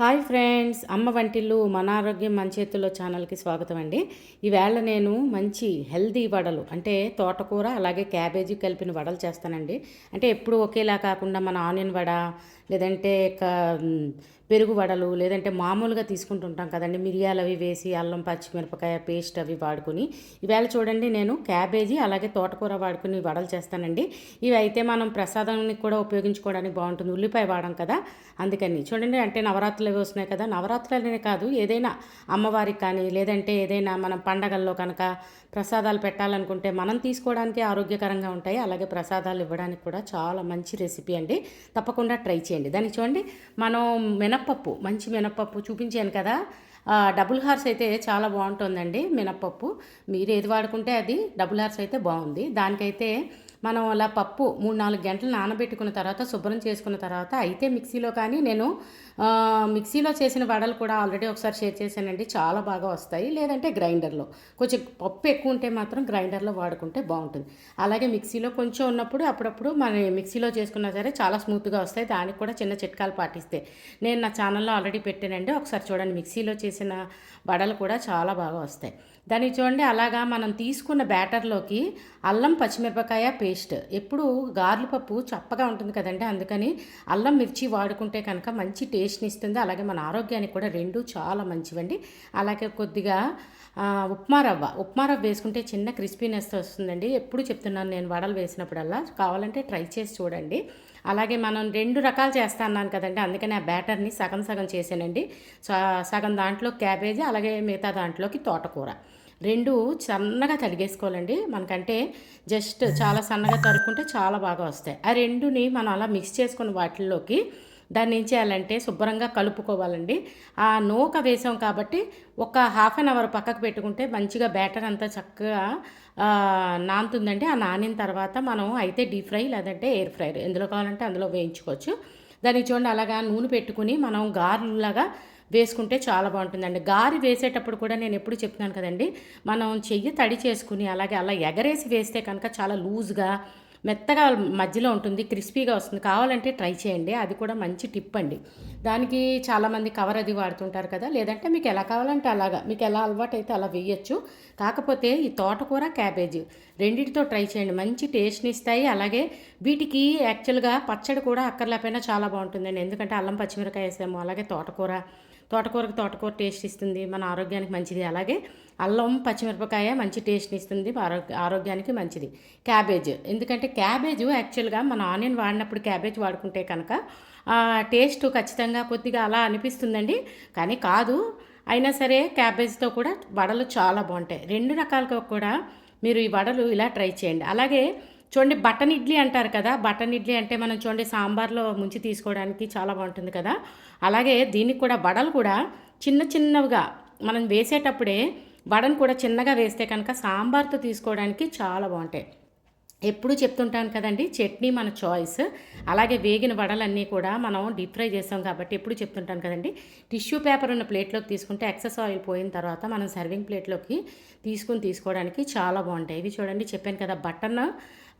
Hi friends, అమ్మ వంటిల్లు మన ఆరోగ్యం మన చేతుల్లో ఛానల్కి స్వాగతం అండి. ఈవేళ నేను మంచి హెల్దీ వడలు అంటే తోటకూర అలాగే క్యాబేజీ కలిపిన వడలు చేస్తానండి. అంటే ఎప్పుడు ఒకేలా కాకుండా మన ఆనియన్ వడ లేదంటే పెరుగు వడలు లేదంటే మామూలుగా తీసుకుంటుంటాం కదండి, మిరియాలు అవి వేసి అల్లం పచ్చిమిరపకాయ పేస్ట్ అవి వాడుకొని ఈవేళ చూడండి నేను క్యాబేజీ అలాగే తోటకూర వాడుకుని వడలు చేస్తానండి. ఇవి అయితే మనం ప్రసాదానికి కూడా ఉపయోగించుకోవడానికి బాగుంటుంది, ఉల్లిపాయ వాడడం కదా అందుకని. చూడండి అంటే నవరాత్రులు అవి వస్తున్నాయి కదా, నవరాత్రులనే కాదు ఏదైనా అమ్మవారికి కానీ లేదంటే ఏదైనా మనం పండగల్లో కనుక ప్రసాదాలు పెట్టాలనుకుంటే మనం తీసుకోవడానికి ఆరోగ్యకరంగా ఉంటాయి, అలాగే ప్రసాదాలు ఇవ్వడానికి కూడా చాలా మంచి రెసిపీ అండి. తప్పకుండా ట్రై చేయండి. దానికి చూడండి మనం మినప్పప్పు, మంచి మినప్పప్పు చూపించాను కదా, డబుల్ హార్స్ అయితే చాలా బాగుంటుందండి మినప్పప్పు. మీరు ఏది వాడుకుంటే అది, డబుల్ హార్స్ అయితే బాగుంది. దానికైతే మనం అలా పప్పు 3-4 గంటలు నానబెట్టుకున్న తర్వాత శుభ్రం చేసుకున్న తర్వాత అయితే మిక్సీలో, కానీ నేను మిక్సీలో చేసిన వడలు కూడా ఆల్రెడీ ఒకసారి షేర్ చేశానండి, చాలా బాగా వస్తాయి. లేదంటే గ్రైండర్లో కొంచెం పప్పు ఎక్కువ ఉంటే మాత్రం గ్రైండర్లో వాడుకుంటే బాగుంటుంది. అలాగే మిక్సీలో కొంచెం ఉన్నప్పుడు అప్పుడప్పుడు మన మిక్సీలో చేసుకున్నా సరే చాలా స్మూత్గా వస్తాయి. దానికి కూడా చిన్న చిట్కాలు పాటిస్తే నేను నా ఛానల్లో ఆల్రెడీ పెట్టానండి, ఒకసారి చూడండి. మిక్సీలో చేసిన వడలు కూడా చాలా బాగా వస్తాయి. దానికి చూడండి అలాగా మనం తీసుకున్న బ్యాటర్లోకి అల్లం పచ్చిమిరపకాయ పేస్ట్, ఎప్పుడు గార్లు పప్పు చప్పగా ఉంటుంది కదండి, అందుకని అల్లం మిర్చి వాడుకుంటే కనుక మంచి టేస్ట్ని ఇస్తుంది. అలాగే మన ఆరోగ్యానికి కూడా రెండు చాలా మంచివండి. అలాగే కొద్దిగా ఉప్మా రవ్వ వేసుకుంటే చిన్న క్రిస్పీనెస్ వస్తుందండి. ఎప్పుడు చెప్తున్నాను నేను వడలు వేసినప్పుడల్లా, కావాలంటే ట్రై చేసి చూడండి. అలాగే మనం 2 రకాలు చేస్తా అన్నాను కదండి, అందుకని ఆ బ్యాటర్ని సగం సగం చేసానండి. సగం దాంట్లో క్యాబేజీ అలాగే మిగతా దాంట్లోకి తోటకూర, 2 సన్నగా తరిగేసుకోవాలండి. మనకంటే జస్ట్ చాలా సన్నగా తరుక్కుంటే చాలా బాగా వస్తాయి. ఆ రెండుని మనం అలా మిక్స్ చేసుకున్న వాటిల్లోకి దాన్ని ఏం చేయాలంటే శుభ్రంగా కలుపుకోవాలండి. ఆ నూక వేసాం కాబట్టి ఒక హాఫ్ అన్ అవర్ పక్కకు పెట్టుకుంటే మంచిగా బ్యాటర్ అంతా చక్కగా నానుతుందండి. ఆ నానిన తర్వాత మనం అయితే డీప్ ఫ్రై లేదంటే ఎయిర్ ఫ్రైర్ ఎందులో కావాలంటే అందులో వేయించుకోవచ్చు. దానికి చూడండి అలాగా నూనె పెట్టుకుని మనం గారెలాగా వేసుకుంటే చాలా బాగుంటుందండి. గారి వేసేటప్పుడు కూడా నేను ఎప్పుడు చెప్తున్నాను కదండి, మనం చెయ్యి తడి చేసుకుని అలాగే అలా ఎగరేసి వేస్తే కనుక చాలా లూజ్గా మెత్తగా మధ్యలో ఉంటుంది, క్రిస్పీగా వస్తుంది. కావాలంటే ట్రై చేయండి, అది కూడా మంచి టిప్ అండి. దానికి చాలామంది కవర్ అది వాడుతుంటారు కదా, లేదంటే మీకు ఎలా కావాలంటే అలాగా, మీకు ఎలా అలవాటు అయితే అలా వేయచ్చు. కాకపోతే ఈ తోటకూర క్యాబేజీ రెండింటితో ట్రై చేయండి, మంచి టేస్ట్ని ఇస్తాయి. అలాగే వీటికి యాక్చువల్గా పచ్చడి కూడా అక్కర్లేకపోయినా చాలా బాగుంటుందండి, ఎందుకంటే అల్లం పచ్చిమిరకాయ వేసాము. అలాగే తోటకూర టేస్ట్ ఇస్తుంది, మన ఆరోగ్యానికి మంచిది. అలాగే అల్లం పచ్చిమిరపకాయ మంచి టేస్ట్ని ఇస్తుంది, ఆరోగ్యానికి మంచిది. క్యాబేజ్, ఎందుకంటే క్యాబేజ్ యాక్చువల్గా మన ఆనియన్ వాడినప్పుడు క్యాబేజ్ వాడుకుంటే కనుక టేస్ట్ ఖచ్చితంగా కొద్దిగా అలా అనిపిస్తుందండి, కానీ కాదు. అయినా సరే క్యాబేజ్తో కూడా వడలు చాలా బాగుంటాయి. 2 రకాలుగా కూడా మీరు ఈ వడలు ఇలా ట్రై చేయండి. అలాగే చూడండి బటన్ ఇడ్లీ అంటారు కదా, బటన్ ఇడ్లీ అంటే మనం చూడండి సాంబార్లో ముంచి తీసుకోవడానికి చాలా బాగుంటుంది కదా, అలాగే దీనికి కూడా వడలు కూడా చిన్న చిన్నవిగా మనం వేసేటప్పుడే వడను కూడా చిన్నగా వేస్తే కనుక సాంబార్తో తీసుకోవడానికి చాలా బాగుంటాయి. ఎప్పుడు చెప్తుంటాను కదండి, చట్నీ మన చాయిస్. అలాగే వేగిన వడలన్నీ కూడా మనం డీప్ ఫ్రై చేస్తాం కాబట్టి ఎప్పుడు చెప్తుంటాను కదండి, టిష్యూ పేపర్ ఉన్న ప్లేట్లోకి తీసుకుంటే ఎక్సెస్ ఆయిల్ పోయిన తర్వాత మనం సర్వింగ్ ప్లేట్లోకి తీసుకోవడానికి చాలా బాగుంటాయి. ఇవి చూడండి చెప్పాను కదా బటన్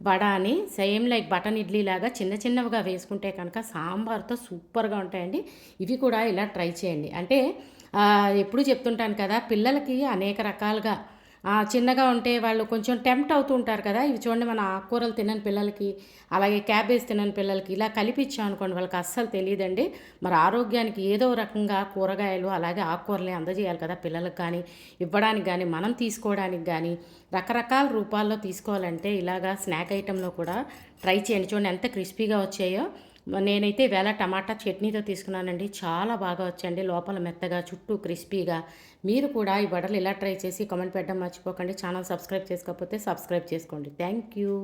వడ అని, సేమ్ లైక్ బటన్ ఇడ్లీ లాగా చిన్న చిన్నవిగా వేసుకుంటే కనుక సాంబార్తో సూపర్గా ఉంటాయండి. ఇవి కూడా ఇలా ట్రై చేయండి. అంటే ఎప్పుడు చెప్తుంటాను కదా, పిల్లలకి అనేక రకాలుగా చిన్నగా ఉంటే వాళ్ళు కొంచెం టెంప్ట్ అవుతూ ఉంటారు కదా. ఇవి చూడండి మన ఆకుకూరలు తినని పిల్లలకి అలాగే క్యాబేజ్ తినని పిల్లలకి ఇలా కలిపిచ్చాం అనుకోండి, వాళ్ళకి అస్సలు తెలియదండి. మరి ఆరోగ్యానికి ఏదో రకంగా కూరగాయలు అలాగే ఆకుకూరలు అందజేయాలి కదా పిల్లలకు, కానీ ఇవ్వడానికి కానీ మనం తీసుకోవడానికి కానీ రకరకాల రూపాల్లో తీసుకోవాలంటే ఇలాగా స్నాక్ ఐటెంలో కూడా ట్రై చేయండి. చూడండి ఎంత క్రిస్పీగా వచ్చాయో. నేనైతే ఈవేళ టమాటా చట్నీతో తీసుకున్నానండి, చాలా బాగా వచ్చాయండి, లోపల మెత్తగా చుట్టూ క్రిస్పీగా. మీరు కూడా ఈ వడలు ఇలా ట్రై చేసి కామెంట్ పెట్టడం మర్చిపోకండి. ఛానల్ సబ్స్క్రైబ్ చేసుకోకపోతే సబ్స్క్రైబ్ చేసుకోండి. Thank you.